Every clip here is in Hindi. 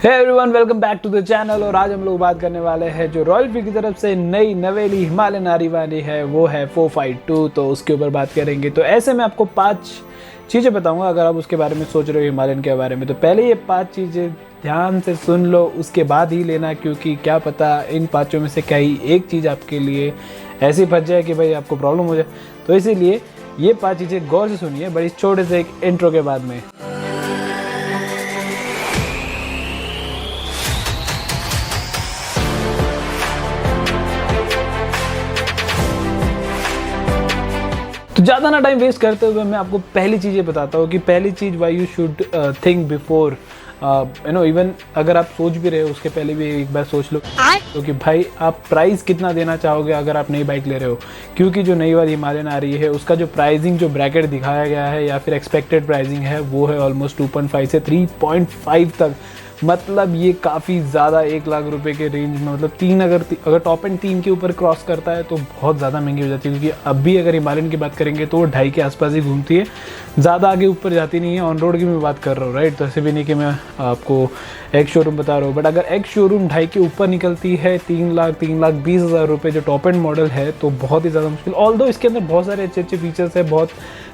Hey everyone, welcome back to the channel. और आज हम लोग बात करने वाले हैं जो रॉयल एनफील्ड की तरफ से नई नवेली हिमालयन आने वाली है, वो है 452। तो उसके ऊपर बात करेंगे। तो ऐसे में आपको 5 चीज़ें बताऊंगा अगर आप उसके बारे में सोच रहे हो हिमालयन के बारे में। तो पहले ये 5 चीज़ें ध्यान से सुन लो, उसके बाद ही लेना, क्योंकि क्या पता इन 5 में से कहीं एक चीज़ आपके लिए ऐसी फंस जाए कि भाई आपको प्रॉब्लम हो जाए। तो इसीलिए ये 5 चीज़ें गौर से सुनिए बड़ी छोटे से एक इंट्रो के बाद में। तो ज़्यादा ना टाइम वेस्ट करते हुए मैं आपको पहली चीज़ ये बताता हूँ कि पहली चीज़ why you should think before even अगर आप सोच भी रहे हो उसके पहले भी एक बार सोच लो तो कि भाई आप प्राइस कितना देना चाहोगे अगर आप नई बाइक ले रहे हो। क्योंकि जो नई वाली हिमालयन आ रही है उसका जो प्राइसिंग जो ब्रैकेट दिखाया गया है या फिर एक्सपेक्टेड प्राइसिंग है वो है ऑलमोस्ट 2.5 से 3.5 तक। मतलब ये काफ़ी ज़्यादा 1 लाख रुपए के रेंज में, मतलब 3 अगर टॉप एंड 3 के ऊपर क्रॉस करता है तो बहुत ज़्यादा महंगी हो जाती है। क्योंकि अभी अगर हिमालयन की बात करेंगे तो वो 2.5 के आसपास ही घूमती है, ज़्यादा आगे ऊपर जाती नहीं है। ऑन रोड की मैं बात कर रहा हूँ, राइट। तो ऐसे भी नहीं कि मैं आपको एक शोरूम बता रहा हूँ, बट अगर एक शोरूम 2.5 के ऊपर निकलती है 3,20,000 रुपये जो टॉप एंड मॉडल है, तो बहुत ही ज़्यादा मुश्किल। ऑल्दो इसके अंदर बहुत सारे अच्छे अच्छे फीचर्स है, बहुत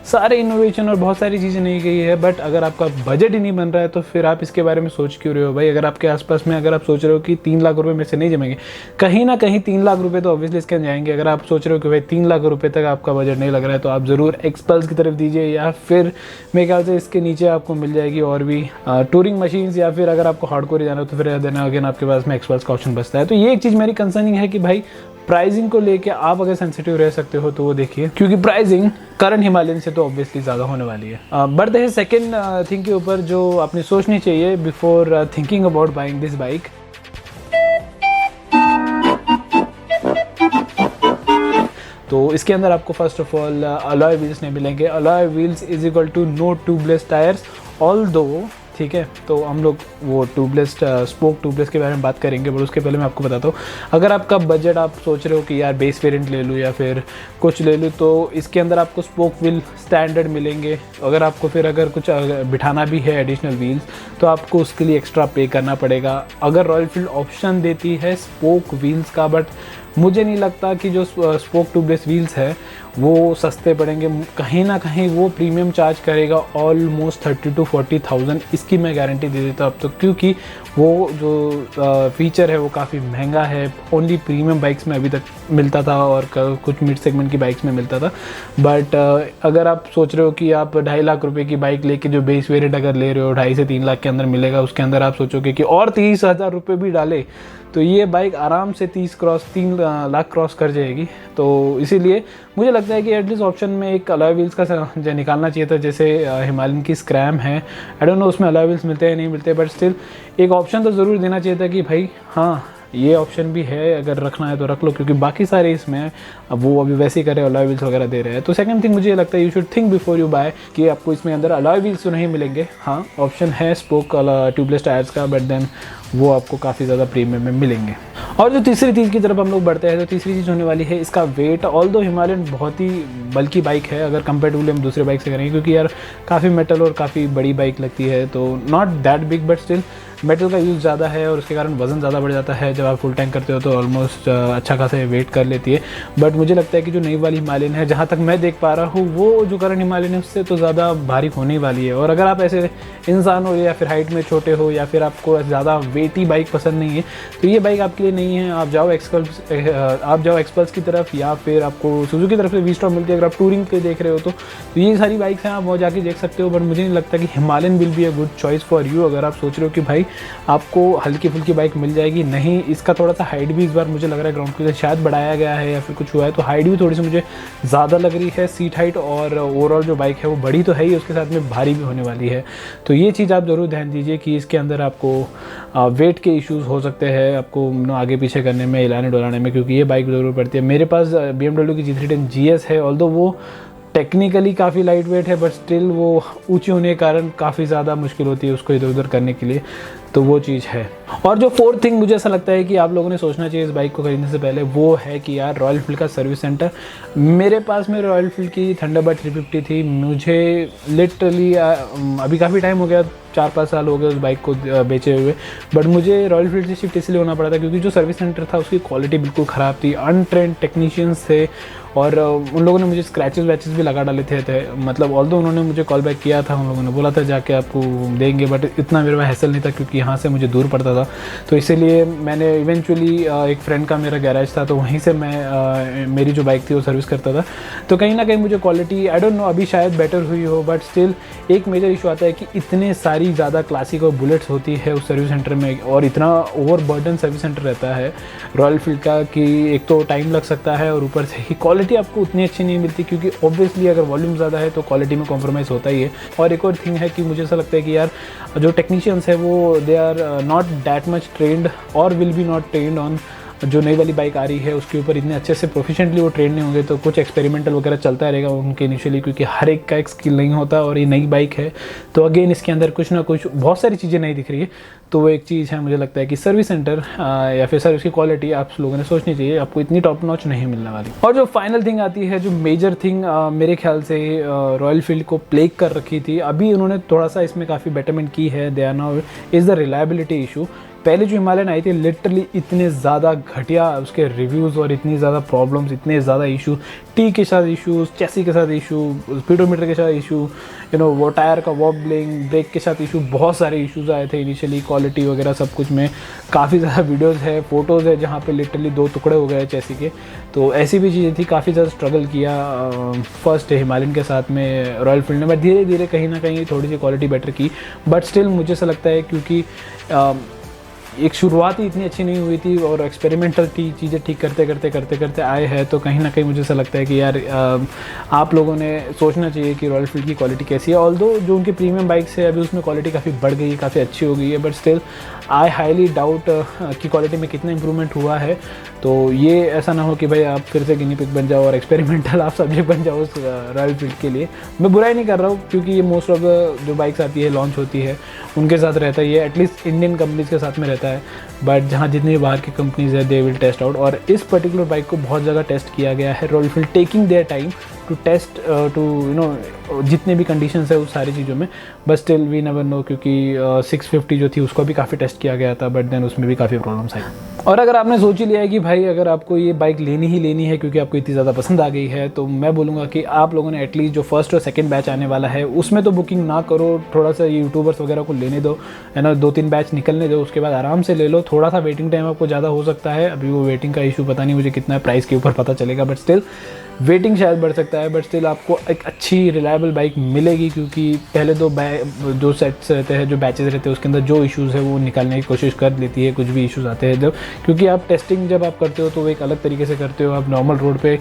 सारे इनोवेशन और बहुत सारी चीज़ें नहीं गई है। बट अगर आपका बजट ही नहीं बन रहा है तो फिर आप इसके बारे में सोच क्यों रहे हो भाई। अगर आपके आसपास में अगर आप सोच रहे हो कि 3 लाख रुपए में से नहीं जमेंगे, कहीं ना कहीं 3 लाख रुपए तो ऑब्वियसली इसके जाएंगे। अगर आप सोच रहे हो कि भाई 3 लाख रुपए तक आपका बजट नहीं लग रहा है तो आप ज़रूर एक्सपल्स की तरफ दीजिए, या फिर मेरे ख्याल से इसके नीचे आपको मिल जाएगी और भी टूरिंग मशीन्स, या फिर अगर आपको हार्डकोर जाना हो तो फिर देना अगेन आपके पास में एक्सपल्स का ऑप्शन बचता है। तो ये एक चीज़ मेरी कंसर्निंग है कि भाई प्राइसिंग को लेके आप अगर सेंसिटिव रह सकते हो तो वो देखिए, क्योंकि प्राइसिंग करंट हिमालयन से तो ऑब्वियसली ज़्यादा होने वाली है। बढ़ते हैं सेकेंड थिंग के ऊपर जो आपने सोचनी चाहिए before thinking about buying this bike. तो इसके अंदर आपको first of all alloy wheels नहीं मिलेंगे। Alloy wheels is equal to no tubeless tyres, although ठीक है। तो हम लोग वो ट्यूबलेस स्पोक ट्यूबलेस के बारे में बात करेंगे, बट उसके पहले मैं आपको बताता हूँ अगर आपका बजट आप सोच रहे हो कि यार बेस वेरिएंट ले लूँ या फिर कुछ ले लूँ, तो इसके अंदर आपको स्पोक व्हील स्टैंडर्ड मिलेंगे। अगर आपको फिर अगर कुछ बिठाना भी है एडिशनल व्हील्स तो आपको उसके लिए एक्स्ट्रा पे करना पड़ेगा। अगर रॉयल एनफील्ड ऑप्शन देती है स्पोक व्हील्स का, बट मुझे नहीं लगता कि जो स्पोक ट्यूबलेस व्हील्स है वो सस्ते पड़ेंगे। कहीं ना कहीं वो प्रीमियम चार्ज करेगा ऑलमोस्ट 30,000 to 40,000, इसकी मैं गारंटी दे देता हूँ अब तो। क्योंकि वो जो फीचर है वो काफ़ी महंगा है, ओनली प्रीमियम बाइक्स में अभी तक मिलता था और कुछ मिड सेगमेंट की बाइक्स में मिलता था। बट अगर आप सोच रहे हो कि आप 2.5 लाख रुपए की बाइक लेके जो बेस वेरिएंट अगर ले रहे हो 2.5 से 3 लाख के अंदर मिलेगा, उसके अंदर आप सोचोगे कि और 30,000 रुपये भी डाले तो ये बाइक आराम से 3 लाख क्रॉस कर जाएगी। तो इसीलिए मुझे लगता है कि एटलीस्ट ऑप्शन में एक अलॉय व्हील्स का निकालना चाहिए था। जैसे हिमालयन की स्क्रैम है, आई डोंट नो उसमें अलॉय व्हील्स मिलते हैं नहीं मिलते, बट स्टिल एक ऑप्शन तो ज़रूर देना चाहिए था कि भाई हाँ ये ऑप्शन भी है, अगर रखना है तो रख लो। क्योंकि बाकी सारे इसमें अब वो अभी वैसे ही करे, अलॉय व्हील्स वगैरह दे रहे हैं। तो सेकंड थिंग मुझे ये लगता है you should think before you buy कि आपको इसमें अंदर अलॉय व्हील्स तो नहीं मिलेंगे। हाँ ऑप्शन है स्पोक ट्यूबलेस टायर्स का, बट देन वो आपको काफ़ी ज़्यादा प्रीमियम में मिलेंगे। और जो तीसरी चीज़ की तरफ हम लोग बढ़ते हैं, तो तीसरी चीज़ होने वाली है इसका वेट। ऑल्दो हिमालयन बहुत ही बल्कि बाइक है अगर कंपेरेटिवली हम दूसरे बाइक से करेंगे, क्योंकि यार काफ़ी मेटल और काफ़ी बड़ी बाइक लगती है। तो not that big, but still metal का यूज़ ज़्यादा है और उसके कारण वज़न ज़्यादा बढ़ जाता है। जब आप फुल टैंक करते हो तो ऑलमोस्ट अच्छा खासा वेट कर लेती है। बट मुझे लगता है कि जो नई वाली हिमालयन है, जहाँ तक मैं देख पा रहा हूँ, वो जो करंट हिमालयन है उससे तो ज़्यादा भारी होने वाली है। और अगर आप ऐसे इंसान हो या फिर हाइट में छोटे हो या फिर आपको ज़्यादा वेटी बाइक पसंद नहीं है तो ये बाइक आपके लिए नहीं है। आप जाओ एक्सपल्स की तरफ, या फिर आपको सुजुकी की तरफ से वी-स्टॉर्म मिलती है। अगर आप टूरिंग के देख रहे हो तो ये सारी बाइक्स हैं, आप वो जाके देख सकते हो। बट मुझे नहीं लगता कि Himalayan will be a good choice for you अगर आप सोच रहे हो कि भाई आपको हल्की फुल्की बाइक मिल जाएगी। नहीं, इसका थोड़ा सा हाइट भी इस बार मुझे लग रहा है ग्राउंड के लिए शायद बढ़ाया गया है या फिर कुछ हुआ है, तो हाइट भी थोड़ी सी मुझे ज़्यादा लग रही है, सीट हाइट। और ओवरऑल जो बाइक है वो बड़ी तो है ही, उसके साथ में भारी भी होने वाली है। तो ये चीज़ आप ज़रूर ध्यान दीजिए कि इसके अंदर आपको वेट के इश्यूज़ हो सकते हैं, आपको आगे पीछे करने में, हिलाने डुलाने में, क्योंकि ये बाइक ज़रूर पड़ती है। मेरे पास BMW की G310 GS है, ऑल्दो वो टेक्निकली काफ़ी लाइट वेट है, बट स्टिल वो ऊंची होने के कारण काफ़ी ज़्यादा मुश्किल होती है उसको इधर उधर करने के लिए। तो वो चीज़ है। और जो फोर्थ थिंग मुझे ऐसा लगता है कि आप लोगों ने सोचना चाहिए इस बाइक को खरीदने से पहले, वो है कि यार रॉयल एनफील्ड का सर्विस सेंटर। मेरे पास में रॉयल एनफील्ड की थंडरबर्ड 350 थी, मुझे लिटरली अभी काफ़ी टाइम हो गया, 4-5 साल हो गए उस बाइक को बेचे हुए, बट मुझे रॉयल एनफील्ड से शिफ्ट इसलिए होना पड़ा था क्योंकि जो सर्विस सेंटर था उसकी क्वालिटी बिल्कुल ख़राब थी, अनट्रेंड टेक्नीशियंस थे और उन लोगों ने मुझे स्क्रैचेस वैचेस भी लगा डाले थे मतलब ऑल्दो उन्होंने मुझे कॉल बैक किया था, उन लोगों ने बोला था जाके आपको देंगे, बट इतना मेरे पास हैसल नहीं था क्योंकि यहाँ से मुझे दूर पड़ता था। तो इसीलिए मैंने इवेंचुअली एक फ्रेंड का मेरा गैराज था तो वहीं से मैं मेरी जो बाइक थी वो सर्विस करता था। तो कहीं ना कहीं मुझे क्वालिटी आई डोंट नो अभी शायद बेटर हुई हो, बट स्टिल एक मेजर इशू आता है कि इतने सारी ज़्यादा क्लासिक और बुलेट्स होती है उस सर्विस सेंटर में और इतना ओवर बर्डन सर्विस सेंटर रहता है रॉयल एनफील्ड का कि एक तो टाइम लग सकता है और ऊपर से ही क्वालिटी आपको उतनी अच्छी नहीं मिलती क्योंकि ऑब्वियसली अगर वॉल्यूम ज़्यादा है तो क्वालिटी में कॉम्प्रोमाइज़ होता ही है। और एक और थिंग है कि मुझे ऐसा लगता है कि यार जो टेक्नीशियंस है वो they are not that much trained और will be not trained on जो नई वाली बाइक आ रही है उसके ऊपर इतने अच्छे से प्रोफिशिएंटली वो ट्रेन नहीं होंगे। तो कुछ एक्सपेरिमेंटल वगैरह चलता रहेगा उनके इनिशियली क्योंकि हर एक का एक स्किल नहीं होता और ये नई बाइक है तो अगेन इसके अंदर कुछ ना कुछ बहुत सारी चीज़ें नहीं दिख रही है। तो वो एक चीज़ है मुझे लगता है कि सर्विस सेंटर या फिर सर्विस की क्वालिटी आप लोगों ने सोचनी चाहिए, आपको इतनी टॉप नॉच नहीं मिलने वाली। और जो फाइनल थिंग आती है, जो मेजर थिंग मेरे ख्याल से रॉयल एनफील्ड को प्लेग कर रखी थी, अभी उन्होंने थोड़ा सा इसमें काफ़ी बेटरमेंट की है, they are now is the reliability issue. पहले जो हिमालयन आई थी लिटरली इतने ज़्यादा घटिया उसके रिव्यूज़ और इतनी ज़्यादा प्रॉब्लम्स, इतने ज़्यादा इशू, टी के साथ इशूज़, चेसी के साथ इशू, स्पीडोमीटर के साथ इशू, वो टायर का वॉबलिंग, ब्रेक के साथ इशू, बहुत सारे इश्यूज़ आए थे इनिशियली, क्वालिटी वगैरह सब कुछ में काफ़ी ज़्यादा वीडियोज़ है, फ़ोटोज़ है जहाँ पे लिटरली 2 टुकड़े हो गए चेसी के। तो ऐसी भी चीज़ें थी, काफ़ी ज़्यादा स्ट्रगल किया फर्स्ट हिमालयन के साथ में रॉयल एनफील्ड ने, बट धीरे धीरे कहीं ना कहीं थोड़ी सी क्वालिटी बेटर की। बट स्टिल मुझे ऐसा लगता है क्योंकि एक शुरुआत ही इतनी अच्छी नहीं हुई थी और एक्सपेरिमेंटल चीज़ें ठीक करते आए हैं, तो कहीं ना कहीं मुझे ऐसा लगता है कि यार आप लोगों ने सोचना चाहिए कि रॉयल एनफील्ड की क्वालिटी कैसी है। ऑल्दो जो उनकी प्रीमियम बाइक्स है अभी उसमें क्वालिटी काफ़ी बढ़ गई है, काफ़ी अच्छी हो गई है, but still I highly doubt कि क्वालिटी में कितना इंप्रूवमेंट हुआ है। तो ये ऐसा ना हो कि भाई आप फिर से गिनी पिग बन जाओ और एक्सपेरिमेंटल आप सब्जेक्ट बन जाओ उस रॉयल एनफील्ड के लिए। मैं बुराई नहीं कर रहा हूँ क्योंकि ये मोस्ट ऑफ जो बाइक्स आती है लॉन्च होती है उनके साथ रहता है, ये एटलीस्ट इंडियन कंपनीज़ के साथ में रहता है, बट जहाँ जितनी बाहर की कंपनीज़ है दे विल टेस्ट आउट। और इस पर्टिकुलर बाइक को बहुत जगह टेस्ट किया गया है, Royal Enfield taking their time to test to जितने भी कंडीशंस है उस सारी चीज़ों में, but still we never know क्योंकि 650 जो थी उसको भी काफ़ी टेस्ट किया गया था, बट देन उसमें भी काफ़ी प्रॉब्लम्स आई। और अगर आपने सोच ही लिया है कि भाई अगर आपको ये बाइक लेनी ही लेनी है क्योंकि आपको इतनी ज़्यादा पसंद आ गई है, तो मैं बोलूँगा कि आप लोगों ने एटलीस्ट जो फर्स्ट और सेकंड बैच आने वाला है उसमें तो बुकिंग ना करो, थोड़ा सा यूट्यूबर्स वगैरह को लेने दो, है ना, 2-3 बैच निकलने दो, उसके बाद आराम से ले लो। थोड़ा सा वेटिंग टाइम आपको ज़्यादा हो सकता है, अभी वो वेटिंग का इशू पता नहीं मुझे कितना है, प्राइस के ऊपर पता चलेगा, बट स्टिल वेटिंग शायद बढ़ सकता है, बट स्टिल आपको एक अच्छी रिलायबल बाइक मिलेगी क्योंकि पहले जो सेट्स रहते हैं, जो बैचेस रहते हैं उसके अंदर जो इश्यूज़ है वो निकालने की कोशिश कर लेती है, कुछ भी इश्यूज़ आते हैं जब, क्योंकि आप टेस्टिंग जब आप करते हो तो वो एक अलग तरीके से करते हो, आप नॉर्मल रोड पे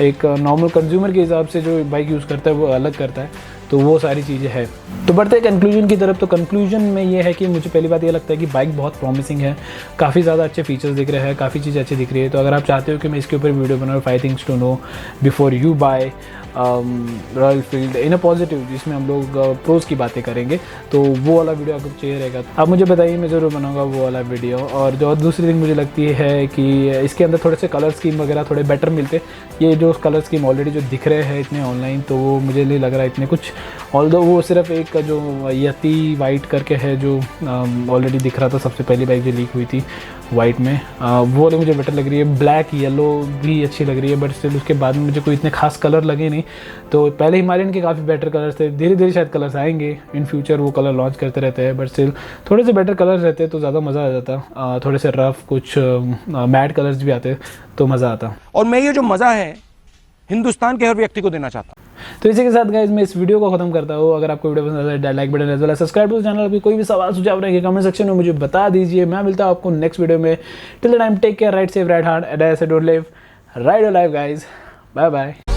एक नॉर्मल कंज्यूमर के हिसाब से जो बाइक यूज़ करता है वो अलग करता है, तो वो सारी चीज़ें हैं। तो बढ़ते हैं कंक्लूजन की तरफ। तो कंक्लूजन में ये है कि मुझे पहली बात ये लगता है कि बाइक बहुत प्रॉमिसिंग है, काफ़ी ज़्यादा अच्छे फीचर्स दिख रहे हैं, काफ़ी चीज़ें अच्छी दिख रही है। तो अगर आप चाहते हो कि मैं इसके ऊपर वीडियो बनाऊँ 5 things to know before you buy Royal Enfield in a positive, जिसमें हम लोग प्रोज की बातें करेंगे, तो वो वाला वीडियो आपको चाहिए रहेगा तो आप मुझे बताइए, मैं ज़रूर बनाऊंगा वो वाला वीडियो। और जो दूसरी थिंग मुझे लगती है कि इसके अंदर थोड़े से कलर स्कीम वगैरह थोड़े बेटर मिलते, ये जो कलर स्कीम ऑलरेडी जो दिख रहे हैं इतने ऑनलाइन, तो वो मुझे नहीं लग रहा है इतने कुछ, ऑल्दो वो सिर्फ एक जो यती वाइट करके है जो ऑलरेडी दिख रहा था सबसे पहली बाइक जो लीक हुई थी वाइट में, वो वाली मुझे बेटर लग रही है। ब्लैक येलो भी अच्छी लग रही है, बट स्टिल उसके बाद में मुझे कोई इतने खास कलर लगे नहीं। तो पहले हिमालयन के काफ़ी बेटर कलर्स थे, धीरे धीरे शायद कलर्स आएंगे इन फ्यूचर, वो कलर लॉन्च करते रहते हैं, बट स्टिल थोड़े से बेटर कलर्स रहते तो ज़्यादा मज़ा आ जाता, थोड़े से रफ कुछ मैट कलर्स भी आते तो मज़ा आता। और मैं ये जो मज़ा है हिंदुस्तान के हर व्यक्ति को देना चाहता हूँ। तो इसी के साथ गाइस मैं इस वीडियो को खत्म करता हूँ। अगर आपको वीडियो पसंद आए like button as well as subscribe to channel. अभी कोई भी सवाल सुझाव रहेगा कमेंट सेक्शन में मुझे बता दीजिए। मैं मिलता हूँ आपको नेक्स्ट वीडियो में। Till the time take care, ride safe, ride hard, and I say don't live, ride your life guys, bye bye.